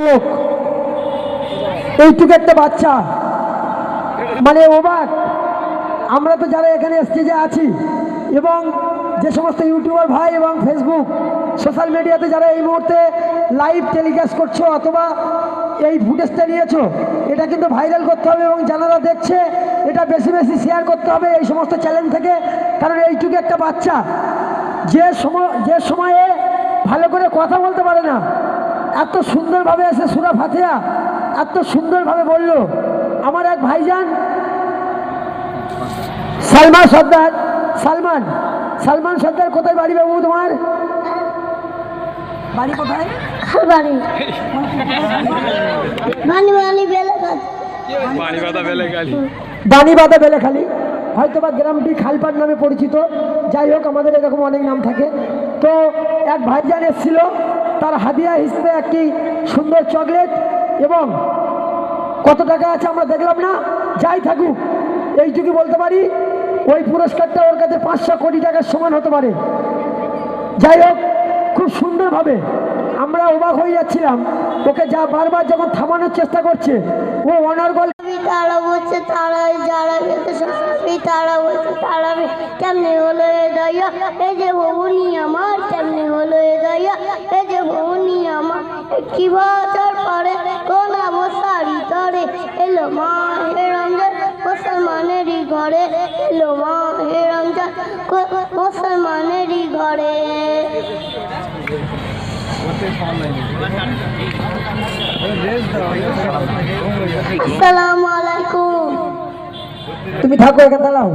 লোক এইটুকু একটা বাচ্চা মানে অবাক। আমরা তো যারা এখানে স্টেজে আছি এবং যে সমস্ত ইউটিউবার ভাই এবং ফেসবুক সোশ্যাল মিডিয়াতে যারা এই মুহূর্তে লাইভ টেলিকাস্ট করছো অথবা এই ফুটেজটা নিয়েছো, এটা কিন্তু ভাইরাল করতে হবে এবং যারা দেখছে এটা বেশি বেশি শেয়ার করতে হবে এই সমস্ত চ্যানেল থেকে। কারণ এইটুকু একটা বাচ্চা যে সময়ে ভালো করে কথা বলতে পারে না, এত সুন্দরভাবে এসে সূরা ফাতিহা এত সুন্দরভাবে বলল। আমার এক ভাইজান সালমান সর্দার, সালমান সর্দার কোথায় বাড়ি বাবু তোমার? বাড়ি কোথায়? বাণীবাদা বেলেখালি, হয়তো বা গ্রামটি খালপাট নামে পরিচিত। যাই হোক, আমাদের এরকম অনেক নাম থাকে। তো এক ভাইজান এসেছিল, তার হাদিয়া হিসেবে একটি সুন্দর চকলেট এবং কত টাকা আছে আমরা দেখলাম না, যাই থাকুক এইটুকু বলতে পারি ওই পুরস্কারটা ওর কাছে 500 কোটি টাকার সমান হতে পারে। যাই হোক, খুব সুন্দরভাবে আমরা অবাক হয়ে যাচ্ছিলাম। ওকে যা বারবার যখন থামানোর চেষ্টা করছে ও অনর্গল তারা বলছে তারা যারা তারা বলছে তারা কেমনে হলো এ দয়া, এই যে ভবনী আমার কেমনে হলো এ দয়া, এই যে ভবনী আমার কি বছর পরে কোন অবস্থারই তরে এলো মা হে রমজান মুসলমানেরই ঘরে, এলো মা হে রমজান মুসলমানেরই ঘরে। আসসালামু আলাইকুম। তুমি থাকো, এখানে দাঁড়াও।